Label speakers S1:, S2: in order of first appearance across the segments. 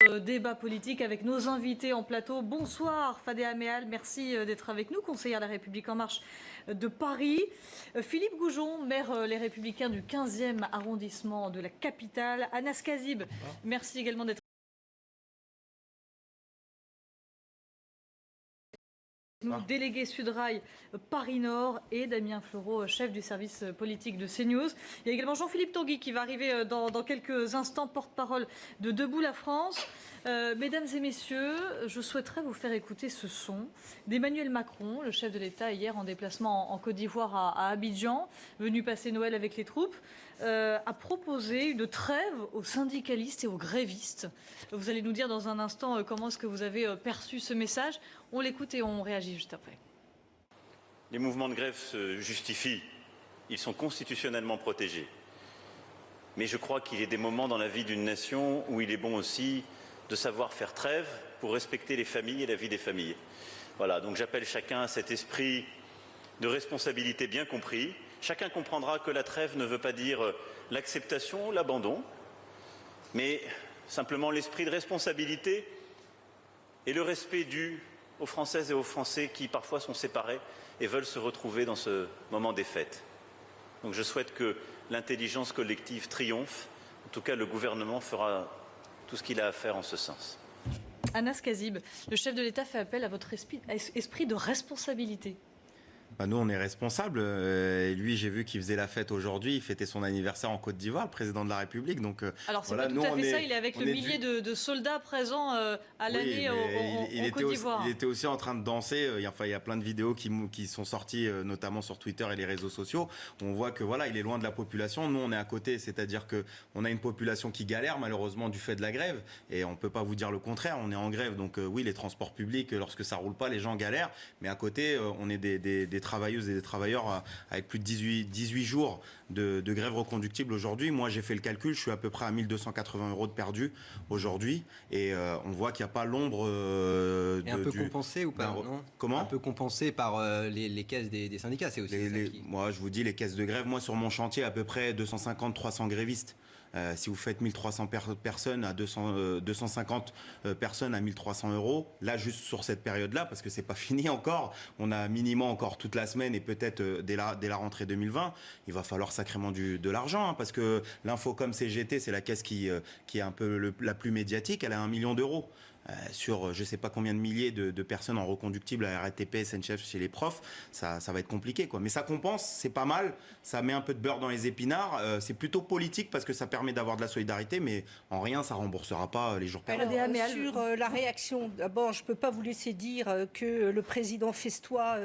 S1: Débat politique avec nos invités en plateau. Bonsoir Fadéa Méal, merci d'être avec nous, conseillère La République En Marche de Paris. Philippe Goujon, maire Les Républicains du 15e arrondissement de la capitale. Anas Kazib, merci également d'être nous, délégué Sudrail Paris-Nord, et Damien Fleureau, chef du service politique de CNews. Il y a également Jean-Philippe Tanguy qui va arriver dans quelques instants, porte-parole de Debout la France. Mesdames et messieurs, je souhaiterais vous faire écouter ce son d'Emmanuel Macron, le chef de l'État, hier en déplacement en Côte d'Ivoire à Abidjan, venu passer Noël avec les troupes, a proposé une trêve aux syndicalistes et aux grévistes. Vous allez nous dire dans un instant comment est-ce que vous avez perçu ce message. On l'écoute et on réagit juste après.
S2: Les mouvements de grève se justifient. Ils sont constitutionnellement protégés. Mais je crois qu'il y a des moments dans la vie d'une nation où il est bon aussi de savoir faire trêve pour respecter les familles et la vie des familles. Voilà, donc j'appelle chacun à cet esprit de responsabilité bien compris. Chacun comprendra que la trêve ne veut pas dire l'acceptation, l'abandon, mais simplement l'esprit de responsabilité et le respect dû aux Françaises et aux Français qui parfois sont séparés et veulent se retrouver dans ce moment des fêtes. Donc je souhaite que l'intelligence collective triomphe. En tout cas, le gouvernement fera tout ce qu'il a à faire en ce sens.
S1: Anas Kazib, le chef de l'État fait appel à votre esprit de responsabilité.
S3: Nous, on est responsables. Et lui, j'ai vu qu'il faisait la fête aujourd'hui. Il fêtait son anniversaire en Côte d'Ivoire, le président de la République. Donc,
S1: alors, c'est voilà, pas tout à fait ça. Il est avec le millier de soldats présents à l'année en Côte d'Ivoire.
S3: Il était aussi en train de danser. Il y a plein de vidéos qui sont sorties, notamment sur Twitter et les réseaux sociaux. On voit que voilà, il est loin de la population. Nous, on est à côté. C'est-à-dire qu'on a une population qui galère, malheureusement, du fait de la grève. Et on ne peut pas vous dire le contraire. On est en grève. Donc, oui, les transports publics, lorsque ça ne roule pas, les gens galèrent. Mais à côté, on est des travailleuses et des travailleurs avec plus de 18 jours de grève reconductible aujourd'hui. Moi, j'ai fait le calcul, je suis à peu près à 1 280 € de perdus aujourd'hui. Et on voit qu'il n'y a pas l'ombre
S4: un peu compensé ou pas, non ?
S3: Comment ?
S4: Un peu compensé par les caisses des syndicats, c'est aussi
S3: Moi, je vous dis, les caisses de grève, moi, sur mon chantier, à peu près 250-300 grévistes. Si vous faites 1300 personnes à 250 personnes à 1300 €, là juste sur cette période-là, parce que c'est pas fini encore, on a minimum encore toute la semaine et peut-être dès la rentrée 2020, il va falloir sacrément de l'argent, parce que l'Infocom CGT, c'est la caisse qui est un peu la plus médiatique, elle a 1 million d'euros. Sur je ne sais pas combien de milliers de personnes en reconductible à RATP, SNCF, chez les profs, ça va être compliqué, quoi. Mais ça compense, c'est pas mal, ça met un peu de beurre dans les épinards, c'est plutôt politique parce que ça permet d'avoir de la solidarité, mais en rien ça remboursera pas les jours perdus.
S5: Sur la réaction, d'abord je ne peux pas vous laisser dire que le président festoie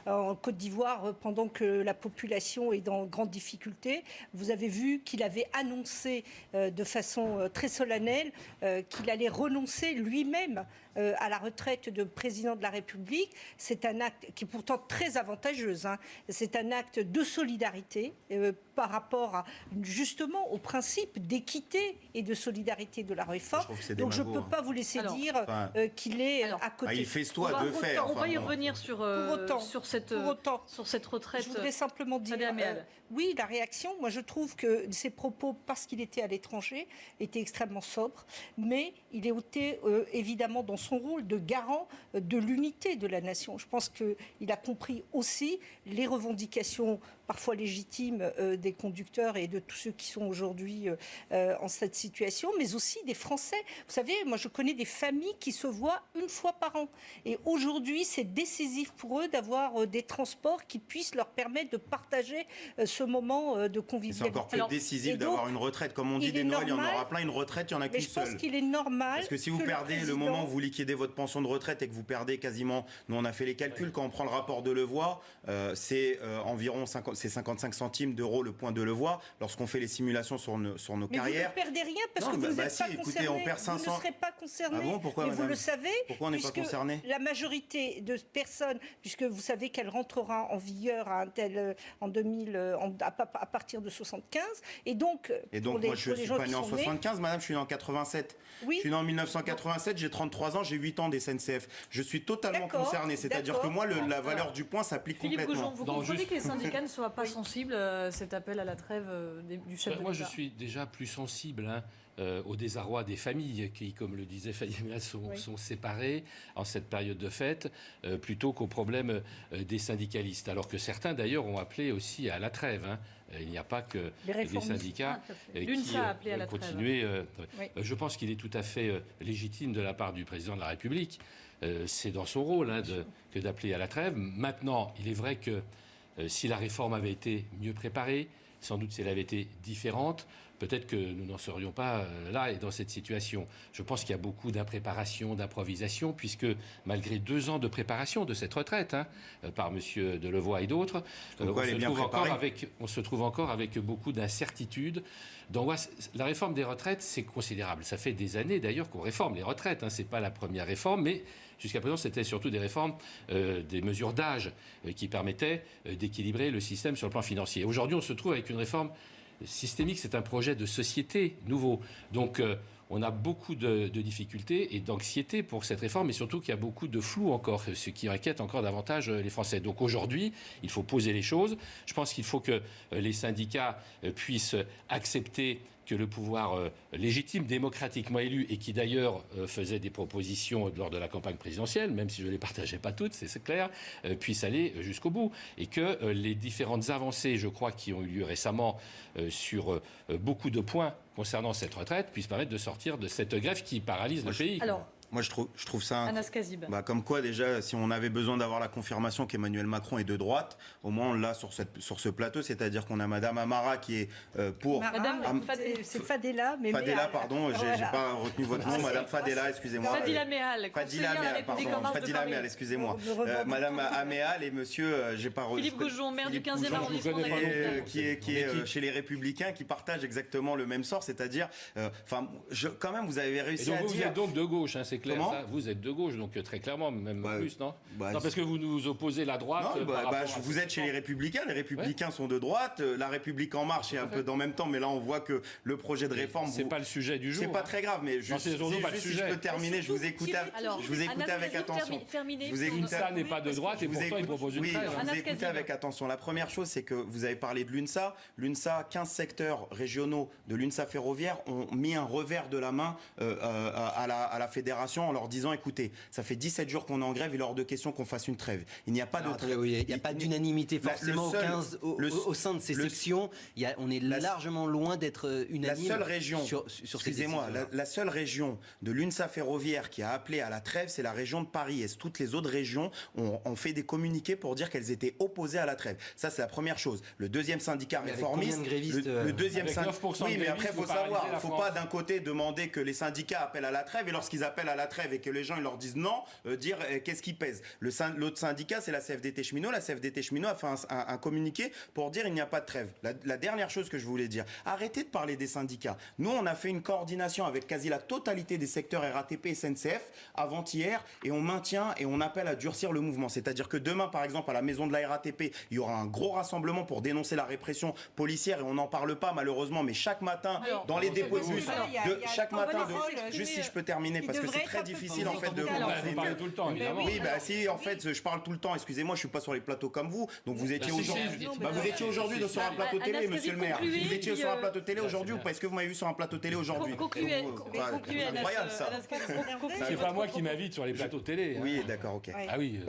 S5: en Côte d'Ivoire pendant que la population est dans grande difficulté. Vous avez vu qu'il avait annoncé de façon très solennelle qu'il allait renoncer lui-même à la retraite de président de la République. C'est un acte qui est pourtant très avantageux. C'est un acte de solidarité par rapport justement au principe d'équité et de solidarité de la réforme. Donc je ne peux pas vous laisser dire qu'il est à côté.
S3: Il festoie de faire.
S1: On va y revenir sur cette retraite.
S5: Je voudrais simplement dire, oui, la réaction, moi je trouve que ses propos, parce qu'il était à l'étranger, étaient extrêmement sobres, mais il était évidemment dans son rôle de garant de l'unité de la nation. Je pense qu'il a compris aussi les revendications parfois légitimes des conducteurs et de tous ceux qui sont aujourd'hui en cette situation, mais aussi des Français. Vous savez, moi je connais des familles qui se voient une fois par an. Et aujourd'hui, c'est décisif pour eux d'avoir des transports qui puissent leur permettre de partager ce moment de convivialité.
S3: C'est encore plus décisif d'avoir une retraite. Comme on dit des Noëls, il y en aura plein, une retraite, il n'y en a qu'une seule.
S5: Je pense qu'il est normal.
S3: Parce que si vous perdez le moment où vous liquidez votre pension de retraite et que vous perdez quasiment, nous on a fait les calculs, quand on prend le rapport de Levoix, c'est environ 55 centimes d'euros le point de Levoix. Lorsqu'on fait les simulations sur nos carrières.
S5: Vous ne perdez rien parce que vous n'êtes pas concerné.
S3: Écoutez, on perd 500.
S5: Vous ne serez pas concerné.
S3: Ah bon, pourquoi,
S5: vous le savez.
S3: Pourquoi on n'est pas concerné ?
S5: La majorité de personnes, puisque vous savez qu'elle rentrera en vigueur à partir de 75, et donc
S3: moi je ne suis pas né en 75, madame, je suis né en 87.
S5: Oui.
S3: Je suis né en 1987, j'ai 33 ans, j'ai 8 ans des SNCF. Je suis totalement concerné, c'est-à-dire que moi, la valeur du point s'applique complètement.
S1: Philippe Goujon, vous comprenez que les syndicats ne soient pas sensibles à cet appel à la trêve du chef de l'État ?
S6: Moi, je suis déjà plus sensible. au désarroi des familles qui, comme le disait Fadila, sont séparées en cette période de fête, plutôt qu'aux problèmes des syndicalistes. Alors que certains, d'ailleurs, ont appelé aussi à la trêve. Hein. Il n'y a pas que des syndicats qui ont continué. Je pense qu'il est tout à fait légitime de la part du président de la République. C'est dans son rôle que d'appeler à la trêve. Maintenant, il est vrai que si la réforme avait été mieux préparée, sans doute si elle avait été différente, peut-être que nous n'en serions pas là et dans cette situation. Je pense qu'il y a beaucoup d'impréparation, d'improvisation, puisque malgré 2 ans de préparation de cette retraite par M. Delevoye et d'autres, on se trouve encore avec beaucoup d'incertitudes. La réforme des retraites, c'est considérable. Ça fait des années d'ailleurs qu'on réforme les retraites. Ce n'est pas la première réforme, mais jusqu'à présent, c'était surtout des réformes, des mesures d'âge qui permettaient d'équilibrer le système sur le plan financier. Aujourd'hui, on se trouve avec une réforme systémique, c'est un projet de société nouveau. Donc, on a beaucoup de difficultés et d'anxiété pour cette réforme, mais surtout qu'il y a beaucoup de flou encore, ce qui inquiète encore davantage les Français. Donc aujourd'hui, il faut poser les choses. Je pense qu'il faut que les syndicats puissent accepter que le pouvoir légitime, démocratiquement élu, et qui d'ailleurs faisait des propositions lors de la campagne présidentielle, même si je ne les partageais pas toutes, c'est clair, puisse aller jusqu'au bout. Et que les différentes avancées, je crois, qui ont eu lieu récemment sur beaucoup de points concernant cette retraite, puissent permettre de sortir de cette grève qui paralyse le pays.
S1: Alors,
S3: moi, je trouve ça...
S1: Anas Kazib.
S3: Comme quoi, déjà, si on avait besoin d'avoir la confirmation qu'Emmanuel Macron est de droite, au moins, on l'a sur ce plateau, c'est-à-dire qu'on a Madame Amara qui est pour...
S5: C'est Fadela, mais
S3: Fadela, pardon, j'ai pas retenu votre nom. Madame Fadela, excusez-moi.
S1: Fadila Mehal,
S3: pardon. Fadila Mehal, excusez-moi. Madame Améal et monsieur, j'ai pas retenu...
S1: Philippe Goujon, maire du 15e arrondissement.
S3: Qui est chez les Républicains, qui partagent exactement le même sort, c'est-à-dire... quand même, vous avez réussi à dire...
S6: Vous êtes donc de gauche, c'est clair, ça. Vous êtes de gauche, donc très clairement, même plus, non? Non, parce que vous nous opposez la droite.
S3: Vous êtes chez les Républicains. Les Républicains sont de droite. La République en marche est un peu dans le même temps, mais là, on voit que le projet de réforme...
S6: C'est pas le sujet du jour.
S3: C'est pas très grave, mais si je peux terminer, je vous écoutais avec attention.
S6: Ça n'est pas de droite et pourtant il propose une trêve.
S3: Je vous écoutais avec attention. La première chose, c'est que vous avez parlé de l'UNSA. L'UNSA, 15 secteurs régionaux de l'UNSA ferroviaire ont mis un revers de la main à la fédération en leur disant, écoutez, ça fait 17 jours qu'on est en grève, il est hors de question qu'on fasse une trêve. Il n'y a pas de trêve.
S4: Il n'y a pas d'unanimité forcément au sein de ces sections. On est largement loin d'être unanime.
S3: La seule région, excusez-moi, la seule région de l'UNSA ferroviaire qui a appelé à la trêve, c'est la région de Paris-Est. Toutes les autres régions ont fait des communiqués pour dire qu'elles étaient opposées à la trêve. Ça, c'est la première chose. Le deuxième syndicat réformiste, le deuxième syndicat. Oui, mais après, il faut savoir, il ne faut pas d'un côté demander que les syndicats appellent à la trêve et lorsqu'ils appellent à la trêve et que les gens ils leur disent non, dire qu'est-ce qui pèse. L'autre syndicat, c'est la CFDT Cheminot. La CFDT Cheminot a fait un communiqué pour dire il n'y a pas de trêve. La dernière chose que je voulais dire, arrêtez de parler des syndicats. Nous, on a fait une coordination avec quasi la totalité des secteurs RATP et SNCF avant-hier et on maintient et on appelle à durcir le mouvement. C'est-à-dire que demain, par exemple, à la maison de la RATP, il y aura un gros rassemblement pour dénoncer la répression policière et on n'en parle pas malheureusement, mais chaque matin, dans les dépôts de bus, juste si je peux terminer, parce que c'est très difficile en fait de...
S6: Vous parlez tout le temps, évidemment.
S3: Oui, si, en fait, je parle tout le temps. Excusez-moi, je suis pas sur les plateaux comme vous. Donc vous étiez aujourd'hui sur un plateau télé, monsieur le maire. Vous étiez sur un plateau télé aujourd'hui ou pas? Est-ce que vous m'avez vu sur un plateau télé aujourd'hui?
S1: C'est
S3: incroyable ça.
S6: C'est pas moi qui m'invite sur les plateaux télé.
S3: Oui, d'accord, ok.
S6: Ah oui.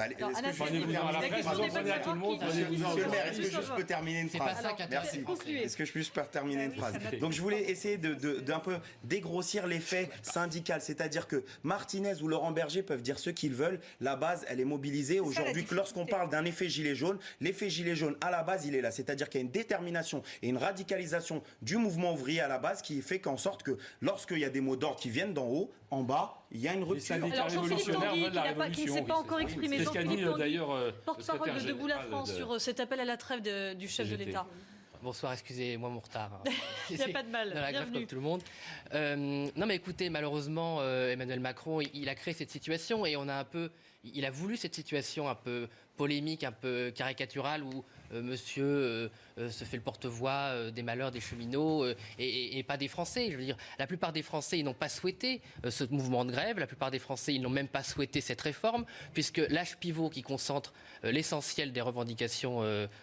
S6: Prenez-vous-en à la presse, prenez à tout le monde.
S3: Monsieur le maire, est-ce que je peux terminer une phrase? Merci. Est-ce que je peux terminer une phrase? Donc je voulais essayer d'un peu dégrossir l'effet syndical, c'est-à-dire que Martinez ou Laurent Berger peuvent dire ce qu'ils veulent. La base, elle est mobilisée aujourd'hui. Lorsqu'on parle d'un effet gilet jaune, l'effet gilet jaune, à la base, il est là. C'est-à-dire qu'il y a une détermination et une radicalisation du mouvement ouvrier à la base qui fait qu'en sorte que lorsqu'il y a des mots d'ordre qui viennent d'en haut, en bas, il y a une rupture.
S1: Alors Jean-Philippe Tanguy, qui ne s'est pas encore exprimé, Jean-Philippe Tanguy, porte-parole de Debout la France sur cet appel à la trêve du chef de l'État.
S7: Bonsoir, excusez-moi mon retard.
S1: Il n'y a pas de mal.
S7: Dans la grève comme tout le monde. Non mais écoutez, malheureusement, Emmanuel Macron, il a créé cette situation et il a voulu cette situation un peu polémique un peu caricaturale où monsieur se fait le porte-voix des malheurs des cheminots et pas des Français. Je veux dire, la plupart des Français, ils n'ont pas souhaité ce mouvement de grève. La plupart des Français, ils n'ont même pas souhaité cette réforme, puisque l'âge pivot qui concentre l'essentiel des revendications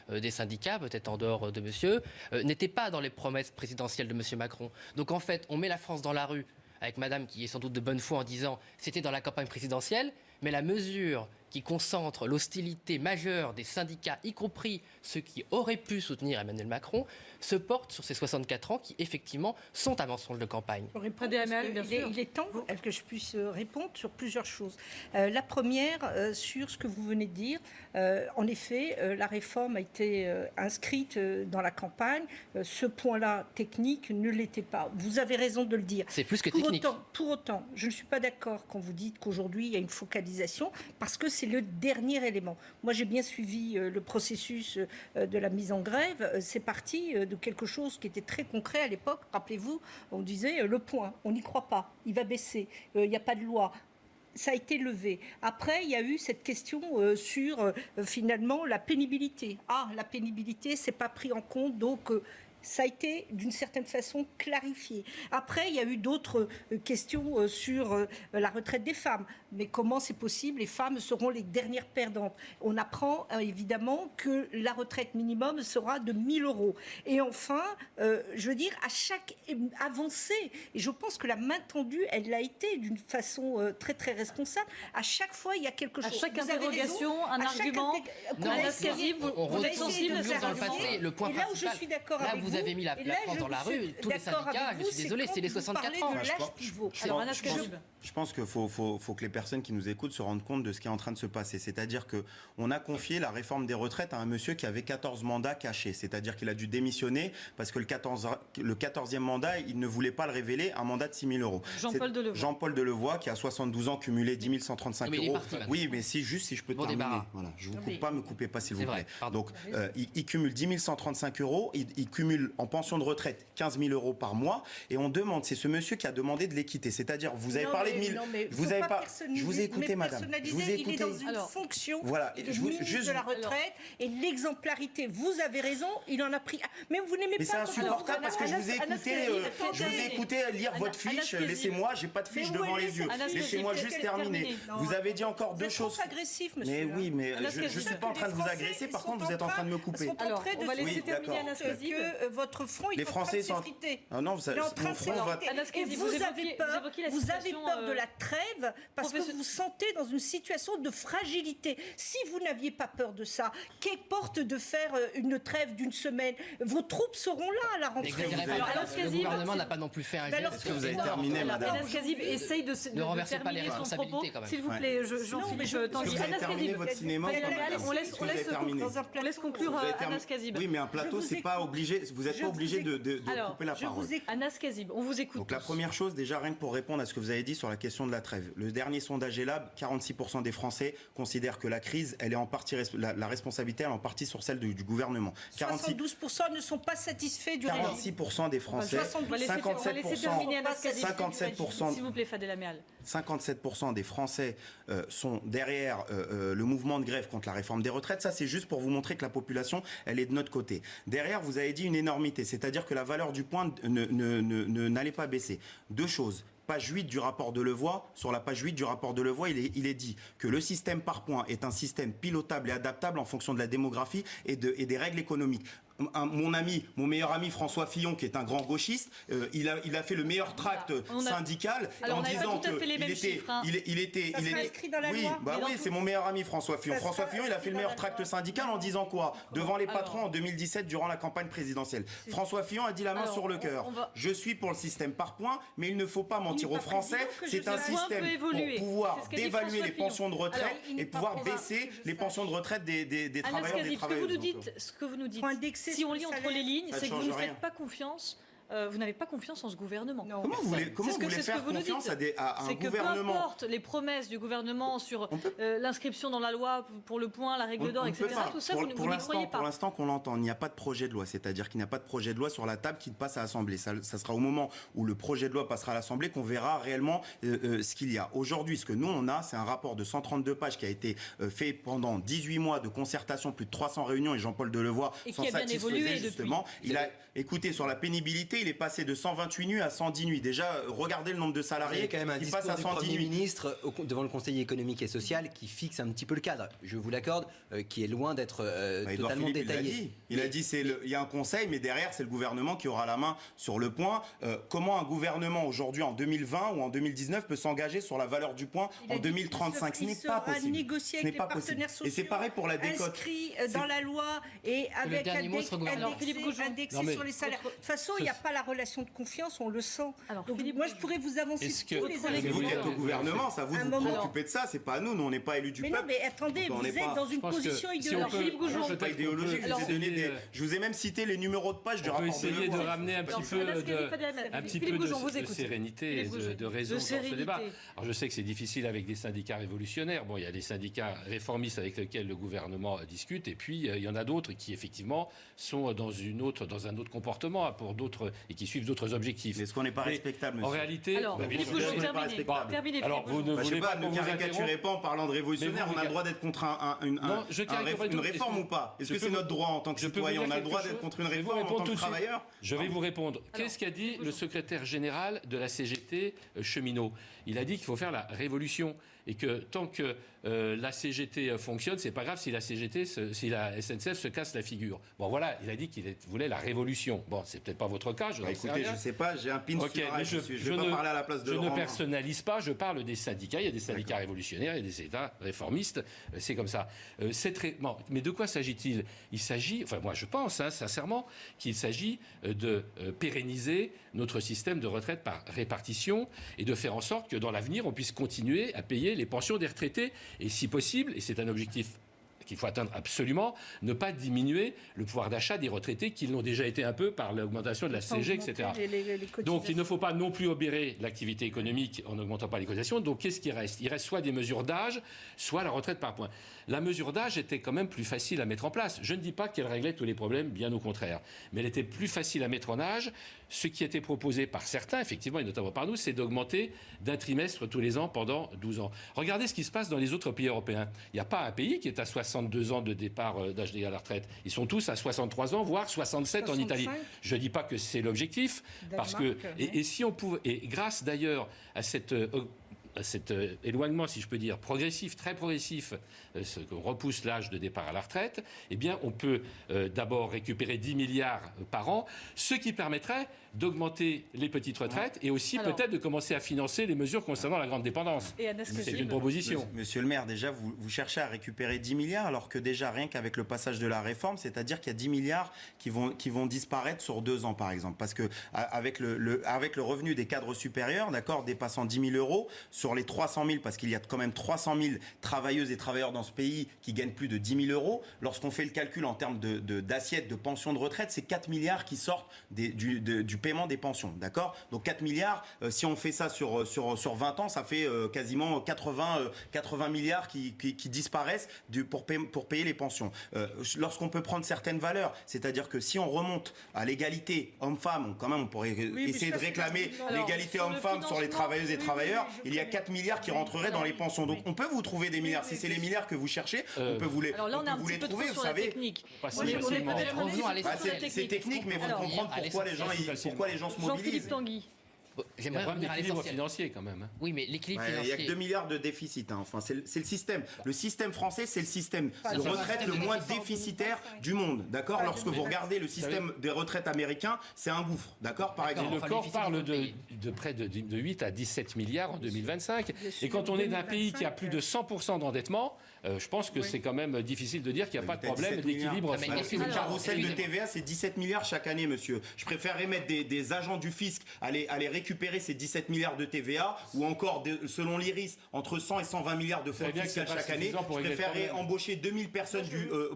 S7: des syndicats, peut-être en dehors de monsieur, n'était pas dans les promesses présidentielles de monsieur Macron. Donc en fait, on met la France dans la rue avec madame qui est sans doute de bonne foi en disant c'était dans la campagne présidentielle, mais la mesure qui concentre l'hostilité majeure des syndicats, y compris ceux qui auraient pu soutenir Emmanuel Macron, se porte sur ces 64 ans qui, effectivement, sont un mensonge de campagne.
S5: Il est temps que je puisse répondre sur plusieurs choses. La première, sur ce que vous venez de dire. En effet, la réforme a été inscrite dans la campagne. Ce point-là, technique, ne l'était pas. Vous avez raison de le dire.
S7: C'est plus que technique.
S5: Pour autant, je ne suis pas d'accord quand vous dites qu'aujourd'hui, il y a une focalisation, parce que c'est le dernier élément. Moi, j'ai bien suivi le processus de la mise en grève. C'est parti de quelque chose qui était très concret à l'époque. Rappelez-vous, on disait le point, on n'y croit pas, il va baisser, il n'y a pas de loi. Ça a été levé. Après, il y a eu cette question sur finalement la pénibilité. Ah, la pénibilité, c'est pas pris en compte, donc ça a été d'une certaine façon clarifié. Après, il y a eu d'autres questions sur la retraite des femmes. Mais comment c'est possible? Les femmes seront les dernières perdantes. On apprend évidemment que la retraite minimum sera de 1 000 €. Et enfin, je veux dire, à chaque avancée, et je pense que la main tendue, elle l'a été d'une façon très très responsable. À chaque fois, il y a quelque chose.
S1: À chaque interrogation, un argument.
S7: On êtes sensible dans le passé. Le point
S5: et là où
S7: principal.
S5: je suis d'accord avec
S7: vous avez mis la France dans la rue, tous les syndicats, je suis désolé, c'est les 64 ans.
S3: Je pense qu'il faut que les personnes qui nous écoutent se rendent compte de ce qui est en train de se passer. C'est-à-dire qu'on a confié la réforme des retraites à un monsieur qui avait 14 mandats cachés. C'est-à-dire qu'il a dû démissionner parce que le 14e mandat, il ne voulait pas le révéler, un mandat de 6 000 €. Jean-Paul Delevoye, qui a 72 ans, cumulé 10 135 €. Oui, mais si je peux terminer. Voilà, je ne vous coupe pas, me coupez pas s'il vous plaît. Donc, il cumule 10 135 €, il cumule en pension de retraite 15 000 € par mois, et on demande, c'est ce monsieur qui a demandé de l'équité. C'est-à-dire, vous avez parlé de 1000... Vous avez pas... Je vous ai écouté, madame. Je vous ai écouté.
S5: Il est dans une fonction de ministre de la retraite et l'exemplarité. Vous avez raison, il en a pris... Mais vous n'aimez pas...
S3: Mais c'est insupportable parce que je vous ai écouté lire votre fiche. Laissez-moi, j'ai pas de fiche devant les yeux. Laissez-moi juste terminer. Vous avez dit encore deux choses.
S5: Vous êtes agressif, monsieur.
S3: Mais oui, mais je ne suis pas en train de vous agresser. Par contre, vous êtes en train de me couper.
S1: Alors, on va laisser terminer Anas Kazib.
S5: Votre front, il est en train de s'effriter.
S3: Ah non, mon front va...
S5: Et vous avez peur de la trêve parce que vous vous sentez dans une situation de fragilité. Si vous n'aviez pas peur de ça, qu'importe de faire une trêve d'une semaine, vos troupes seront là à la rentrée.
S7: Le gouvernement n'a pas non plus fait un geste.
S3: Est-ce que vous avez terminé, madame?
S1: Anas Kazib essaye de terminer son propos. S'il vous plaît, Jean-Philippe Tanguy.
S3: Anas Kazib, votre cinéma,
S1: on laisse conclure Anas Kazib.
S3: Oui, mais un plateau, c'est pas obligé. Vous n'êtes pas obligé de couper la parole.
S1: Anas Kazib, on vous écoute.
S3: Donc la première chose, déjà rien que pour répondre à ce que vous avez dit sur la question de la trêve. Le dernier sondage ELAB, 46% des Français considèrent que la crise, elle est en partie la responsabilité, elle est en partie sur celle du gouvernement.
S5: 72% ne sont pas satisfaits du
S3: 46% des Français, 57%,
S1: s'il vous plaît, Fadela Meal.
S3: 57% des Français sont derrière le mouvement de grève contre la réforme des retraites. Ça, c'est juste pour vous montrer que la population, elle est de notre côté. Derrière, vous avez dit une énormité, c'est-à-dire que la valeur du point n'allait pas baisser. Deux choses. Page 8 du rapport Delevoye, sur la page 8 du rapport Delevoye, il est dit que le système par points est un système pilotable et adaptable en fonction de la démographie et des règles économiques. Mon meilleur ami François Fillon, qui est un grand gauchiste, il a fait le meilleur tract syndical en disant qu'il était
S5: inscrit dans la loi.
S3: Oui, c'est mon meilleur ami François Fillon. François Fillon, il a fait le meilleur tract syndical en disant quoi? Devant les patrons en 2017, durant la campagne présidentielle. François Fillon a dit la main sur le cœur. Je suis pour le système par points, mais il ne faut pas mentir aux Français. C'est un système pour pouvoir dévaluer les pensions de retraite et pouvoir baisser les pensions de retraite des travailleurs et des travailleuses.
S1: Ce que vous nous dites, si on lit entre les lignes, c'est que vous ne faites pas confiance vous n'avez pas confiance en ce gouvernement.
S5: Non.
S3: Comment vous voulez faire confiance à un gouvernement?
S1: Peu importe les promesses du gouvernement sur l'inscription dans la loi pour le point, la règle d'or, etc. Tout ça, vous n'y croyez pas.
S3: Pour l'instant qu'on l'entend, il n'y a pas de projet de loi. C'est-à-dire qu'il n'y a pas de projet de loi sur la table qui passe à l'Assemblée. Ça sera au moment où le projet de loi passera à l'Assemblée qu'on verra réellement ce qu'il y a. Aujourd'hui, ce que nous, on a, c'est un rapport de 132 pages qui a été fait pendant 18 mois de concertation, plus de 300 réunions, et Jean-Paul Delevoye s'en satisfaisait justement. Il a écouté sur la pénibilité, il est passé de 128 nuits à 110 nuits. Déjà, regardez le nombre de salariés qui passent à 110 nuits.
S4: Ministre devant le Conseil économique et social qui fixe un petit peu le cadre, je vous l'accorde, qui est loin d'être totalement détaillé.
S3: Il a dit il y a un conseil, mais derrière c'est le gouvernement qui aura la main sur le point. Comment un gouvernement aujourd'hui en 2020 ou en 2019 peut s'engager sur la valeur du point en 2035? Ce n'est pas possible.
S5: Négocier avec les partenaires sociaux.
S3: Et c'est pareil pour la décote.
S5: Inscrit dans la loi et avec indexé sur les salaires. De toute façon, il n'y a pas la relation de confiance, on le sent. Donc, moi, je pourrais vous avancer tous les
S3: C'est vous qui êtes au gouvernement, ça vous préoccupez de ça, c'est pas nous, on n'est pas élus du peuple.
S5: Mais non, mais attendez, vous êtes dans une position idéologique.
S1: Philippe Goujon,
S3: je ne suis pas idéologique, je vous ai même cité les numéros de page du rapport.
S6: On peut essayer de ramener un petit peu de sérénité et de raison dans ce débat. Alors je sais que c'est difficile avec des syndicats révolutionnaires. Bon, il y a des syndicats réformistes avec lesquels le gouvernement discute, et puis il y en a d'autres qui effectivement sont dans un autre comportement pour d'autres et qui suivent d'autres objectifs.
S3: Est-ce qu'on n'est pas respectable, monsieur?
S6: En réalité,
S1: terminez.
S6: Alors vous ne voulez pas
S3: ne caricaturez pas en parlant de révolutionnaire. On a le droit d'être contre une réforme ou pas? Est-ce que c'est notre droit en tant que citoyen? On a le droit d'être contre une réforme en tant que travailleur?
S6: Je vais vous répondre. Qu'est-ce qu'a dit le secrétaire général de la CGT cheminot? Il a dit qu'il faut faire la révolution et que tant que la CGT fonctionne, c'est pas grave si la SNCF se casse la figure. Bon voilà, il a dit qu'il voulait la révolution. Bon, c'est peut-être pas votre cas.
S3: Écoutez, je sais pas, j'ai un pin sur la je vais pas parler à la place de Laurent.
S6: Je ne personnalise pas, je parle des syndicats. Il y a des syndicats révolutionnaires, il y a des syndicats réformistes. C'est comme ça. Mais de quoi s'agit-il? Il s'agit, enfin moi je pense sincèrement qu'il s'agit de pérenniser notre système de retraite par répartition et de faire en sorte que dans l'avenir on puisse continuer à payer les pensions des retraités et si possible, et c'est un objectif qu'il faut atteindre absolument, ne pas diminuer le pouvoir d'achat des retraités qui l'ont déjà été un peu par l'augmentation de la CSG, etc. Donc il ne faut pas non plus obérer l'activité économique en n'augmentant pas les cotisations. Donc qu'est-ce qui reste? Il reste soit des mesures d'âge, soit la retraite par points. La mesure d'âge était quand même plus facile à mettre en place. Je ne dis pas qu'elle réglait tous les problèmes, bien au contraire. Mais elle était plus facile à mettre en âge. Ce qui était proposé par certains, effectivement, et notamment par nous, c'est d'augmenter d'un trimestre tous les ans pendant 12 ans. Regardez ce qui se passe dans les autres pays européens. Il n'y a pas un pays qui est à 62 ans de départ d'âge légal à la retraite. Ils sont tous à 63 ans, voire 67 en Italie. Je ne dis pas que c'est l'objectif, parce que et si on pouvait, et grâce d'ailleurs à cet éloignement, si je peux dire, progressif, très progressif, qu'on repousse l'âge de départ à la retraite, eh bien, on peut d'abord récupérer 10 milliards par an, ce qui permettrait d'augmenter les petites retraites et aussi peut-être de commencer à financer les mesures concernant la grande dépendance. C'est une proposition.
S3: Monsieur le maire, déjà, vous cherchez à récupérer 10 milliards, alors que déjà, rien qu'avec le passage de la réforme, c'est-à-dire qu'il y a 10 milliards qui vont disparaître sur 2 ans, par exemple. Parce qu'avec le revenu des cadres supérieurs, d'accord, dépassant 10 000 euros, sur les 300 000, parce qu'il y a quand même 300 000 travailleuses et travailleurs dans ce pays qui gagnent plus de 10 000 euros, lorsqu'on fait le calcul en termes d'assiette de pension de retraite, c'est 4 milliards qui sortent du paiement des pensions, d'accord? Donc 4 milliards, si on fait ça sur 20 ans, ça fait quasiment 80 milliards qui disparaissent pour payer les pensions. Lorsqu'on peut prendre certaines valeurs, c'est-à-dire que si on remonte à l'égalité homme-femme, quand même on pourrait essayer de réclamer l'égalité homme-femme sur les travailleuses et travailleurs, il y a 4 milliards qui rentreraient dans les pensions. Donc on peut vous trouver des milliards. Si c'est les milliards que vous cherchez, on peut vous les trouver.
S1: Alors là, on est un petit peu trop sur la technique.
S3: C'est technique, mais vous comprendre pourquoi les gens se mobilisent.
S1: Jean-Philippe Tanguy.
S6: J'aimerais revenir à l'équilibre financier quand même.
S7: Oui, mais l'équilibre financier.
S3: Il y a que 2 milliards de déficit. Enfin, c'est le système. Le système français, c'est le système de retraite le moins déficitaire du monde. D'accord? Lorsque vous regardez le système des retraites américains, c'est un gouffre. D'accord? Par exemple.
S6: Le corps parle de près de 8 à 17 milliards en 2025. Et quand on est d'un pays qui a plus de 100% d'endettement, je pense que c'est quand même difficile de dire qu'il n'y a pas de problème d'équilibre.
S3: Le carrousel de TVA, c'est 17 milliards chaque année, monsieur. Je préférerais mettre des agents du fisc à les récupérer récupérer ces 17 milliards de TVA, ou encore, selon l'IRIS, entre 100 et 120 milliards de fraude fiscale chaque année. Je préférerais embaucher 2000 personnes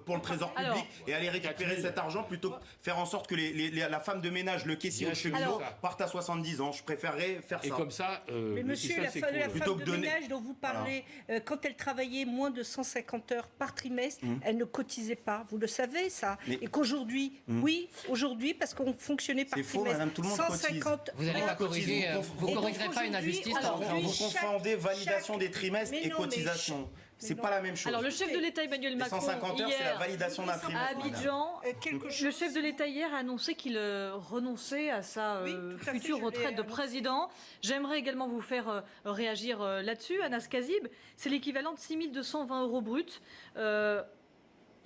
S3: pour le trésor public et aller récupérer cet argent plutôt que faire en sorte que la femme de ménage, le caissier ou le cheminot partent à 70 ans. Je préférerais faire ça.
S6: Et comme ça,
S5: mais monsieur, la femme de ménage dont vous parlez, quand elle travaillait moins de 150 heures par trimestre, elle ne cotisait pas. Vous le savez, ça. Et qu'aujourd'hui, oui, aujourd'hui, parce qu'on fonctionnait par trimestre.
S3: Madame, tout le monde
S5: 150.
S7: Vous n'allez pas corriger, vous ne corrigerez pas une injustice.
S3: Vous confondez validation des trimestres et cotisation. C'est pas la même chose.
S1: Alors le chef de l'État Emmanuel Macron,
S3: 150 heures, c'est la validation d'un trimestre.
S1: À Abidjan, le chef de l'État hier a annoncé qu'il renonçait à sa future retraite de président. J'aimerais également vous faire réagir là-dessus. Anas Kazib, c'est l'équivalent de 6 220 € bruts.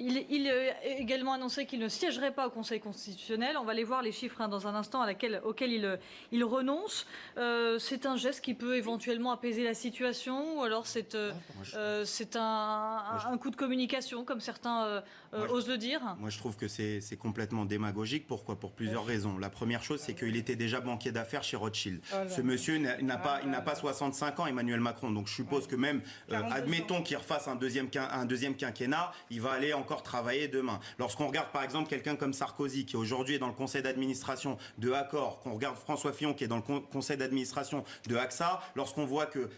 S1: Il a également annoncé qu'il ne siégerait pas au Conseil constitutionnel. On va aller voir les chiffres dans un instant auxquels il renonce. C'est un geste qui peut éventuellement apaiser la situation, ou alors c'est un coup de communication, comme certains osent le dire.
S3: Moi, je trouve que c'est complètement démagogique. Pourquoi ? Pour plusieurs raisons. La première chose, c'est qu'il était déjà banquier d'affaires chez Rothschild. Ce monsieur n'a pas 65 ans, Emmanuel Macron. Donc je suppose que même, admettons qu'il refasse un deuxième quinquennat, il va aller encore travailler demain. Lorsqu'on regarde par exemple quelqu'un comme Sarkozy, qui aujourd'hui est dans le conseil d'administration de Accor, qu'on regarde François Fillon qui est dans le conseil d'administration de AXA, lorsqu'on voit que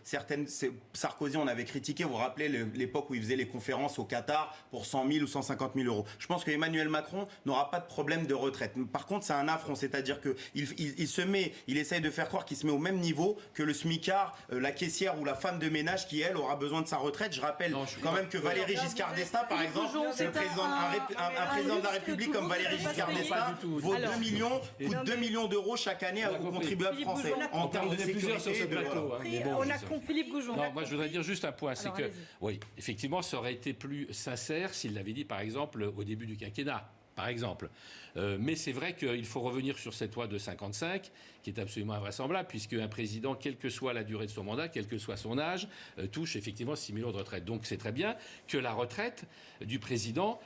S3: Sarkozy, on avait critiqué, vous vous rappelez l'époque où il faisait les conférences au Qatar pour 100 000 ou 150 000 €. Je pense qu'Emmanuel Macron n'aura pas de problème de retraite. Par contre, c'est un affront, c'est-à-dire qu'il essaye de faire croire qu'il se met au même niveau que le smicard, la caissière ou la femme de ménage qui, elle, aura besoin de sa retraite. Je rappelle quand même que Valéry Giscard d'Estaing, par exemple, un président de la République comme Valéry Giscard d'Estaing vaut 2 millions d'euros chaque année aux contribuables français en termes de sécurité.
S6: Sur ce plateau.
S5: On a compris.
S1: Philippe Goujon.
S6: Non, moi je voudrais dire juste un point, c'est que, oui, effectivement, ça aurait été plus sincère s'il l'avait dit, par exemple, au début du quinquennat. Par exemple. Mais c'est vrai qu'il faut revenir sur cette loi de 55, qui est absolument invraisemblable, puisque un président, quelle que soit la durée de son mandat, quel que soit son âge, touche effectivement 6 000 € de retraite. Donc c'est très bien que la retraite du président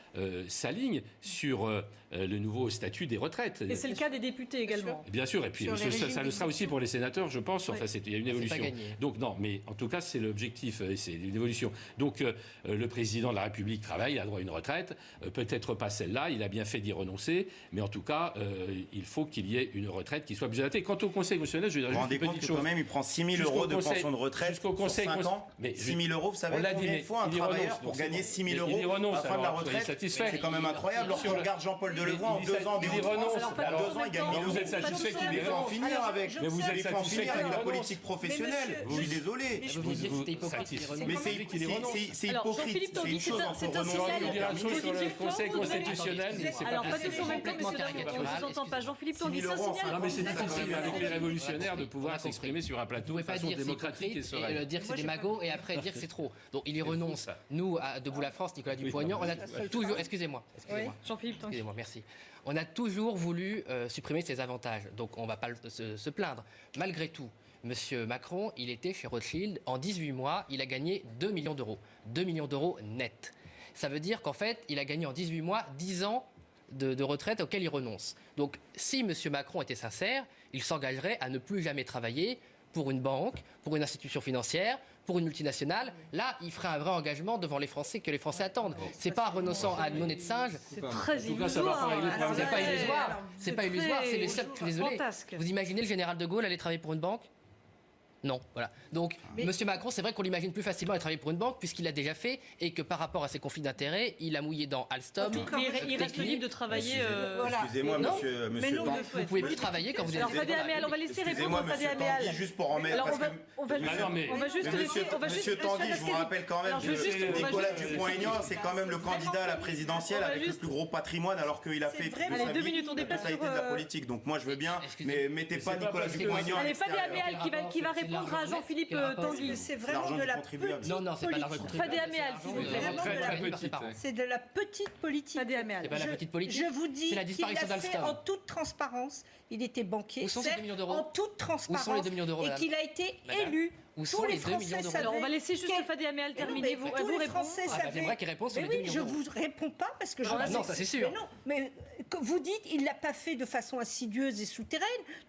S6: s'aligne sur le nouveau statut des retraites.
S1: Et c'est le cas des députés également.
S6: Bien sûr, et puis ça le sera aussi pour les sénateurs, je pense. Enfin, il y a une évolution. Donc non, mais en tout cas, c'est l'objectif, c'est une évolution. Donc le président de la République travaille, il a droit à une retraite, peut-être pas celle-là, il a bien fait d'y renoncer, mais en tout cas, il faut qu'il y ait une retraite qui soit plus adaptée. Quant au Conseil constitutionnel, je dirais juste une petite chose.
S3: Quand même, il prend 6 000 € de pension de retraite jusqu'au sur 5 ans. Mais 6 000 €, vous savez combien il faut un travailleur pour gagner 6 000 € à la fin de la retraite? C'est quand même incroyable. Lorsqu'on regarde Jean-Paul Delevoye, en 2 ans, il gagne 1 000 €.
S6: Vous êtes satisfait qu'il
S3: il faut en finir avec.
S6: Mais vous êtes satisfait
S3: avec la politique professionnelle. Je suis désolé.
S6: Mais c'est hypocrite.
S3: C'est une chose entre renoncer
S6: sur le Conseil constitutionnel.
S1: Alors, pas tous en même temps, messieurs, on ne vous entend pas. Jean-Philippe Tanguy, ça signale.
S6: Non, mais c'est difficile avec les révolutionnaires de pouvoir s'exprimer sur un plateau de façon démocratique et sereine.
S7: Dire que c'est des magots et après dire que c'est trop. Donc il y renonce. Nous, à Debout la France, Nicolas Dupont-Aignan, on a toujours... Excusez-moi.
S1: Jean-Philippe Tanguy.
S7: Excusez-moi, merci. On a toujours voulu supprimer ces avantages. Donc on ne va pas se plaindre. Malgré tout, Monsieur Macron, il était chez Rothschild. En 18 mois, il a gagné 2 millions d'euros. 2 millions d'euros net. Ça veut dire qu'en fait, il a gagné en 18 mois 10 ans de retraite auquel il renonce. Donc, si M. Macron était sincère, il s'engagerait à ne plus jamais travailler pour une banque, pour une institution financière, pour une multinationale. Là, il ferait un vrai engagement devant les Français que les Français attendent. C'est pas en renonçant à une monnaie de singe.
S1: C'est très illusoire.
S7: C'est pas illusoire. C'est pas illusoire. C'est les seuls. Désolé. Vous imaginez le général de Gaulle aller travailler pour une banque ? Non, voilà. Donc, M. Macron, c'est vrai qu'on l'imagine plus facilement aller travailler pour une banque, puisqu'il l'a déjà fait, et que par rapport à ses conflits d'intérêts, il a mouillé dans Alstom.
S1: Il reste libre de travailler.
S3: Excusez-moi, monsieur.
S7: Vous ne pouvez plus travailler quand vous êtes.
S1: Alors, Fadé Améal, on va laisser répondre Fadé Améal.
S3: Juste pour en mettre.
S1: On va juste laisser.
S3: Monsieur Tanguy, je vous rappelle quand même que Nicolas Dupont-Aignan, c'est quand même le candidat à la présidentielle avec le plus gros patrimoine, alors qu'il a fait toute sa vie la totalité de la politique. Donc moi, je veux bien, mais mettez pas Nicolas Dupont-Aignan.
S1: Allez, Fadé Améal qui va répondre à Jean-Philippe Tanguy.
S5: C'est vraiment de la petite politique.
S7: Non, c'est pas l'argent du
S1: Fadé Améal, s'il vous plaît.
S5: C'est de la petite politique.
S1: Fadé Améal.
S7: C'est pas la petite politique.
S5: Je vous dis qu'il l'a fait en toute transparence. Il était banquier,
S7: Où sont ces 2 millions d'euros ?
S5: en toute transparence,
S7: Où sont les 2 millions d'euros,
S5: et qu'il a été élu
S7: Où sont les 2 millions d'euros?
S1: Alors, on va laisser juste Fadi Améal terminer. Vous répondez.
S7: J'aimerais qu'il réponde sur les 2 millions d'euros.
S5: Je vous réponds pas parce que
S7: non, ça c'est sûr.
S5: Mais vous dites, il l'a pas fait de façon insidieuse et souterraine.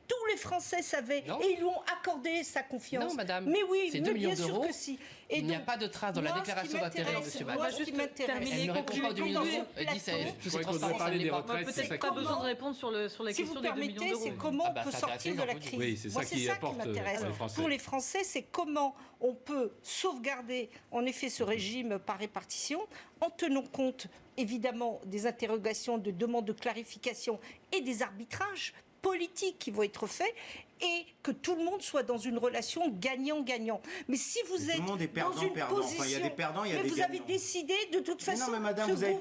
S5: Tous les Français savaient et ils lui ont accordé sa confiance.
S7: Non, madame.
S5: Mais oui,
S7: c'est 2 millions
S5: bien sûr
S7: d'euros.
S5: que si.
S7: Et il n'y a pas de trace dans la déclaration d'intérêt de M. Max.
S5: Moi, juste terminer.
S7: Elle ne répond pas aux 2 millions d'euros. Elle dit
S6: Je crois qu'on devrait parler des retraites.
S1: Peut-être pas besoin de répondre sur la question des 2 millions d'euros.
S5: C'est comment on peut sortir de la crise.
S6: Oui, c'est ça qui m'intéresse.
S5: Pour les Français, c'est comment on peut sauvegarder en effet ce régime par répartition en tenant compte évidemment des interrogations, de demandes de clarification et des arbitrages politiques qui vont être faits et que tout le monde soit dans une relation gagnant-gagnant. Mais si vous êtes dans une position...
S3: Enfin, il y a des perdants, il y a des
S5: vous
S3: gagnants.
S5: avez décidé de toute façon...
S3: Non, mais madame, vous avez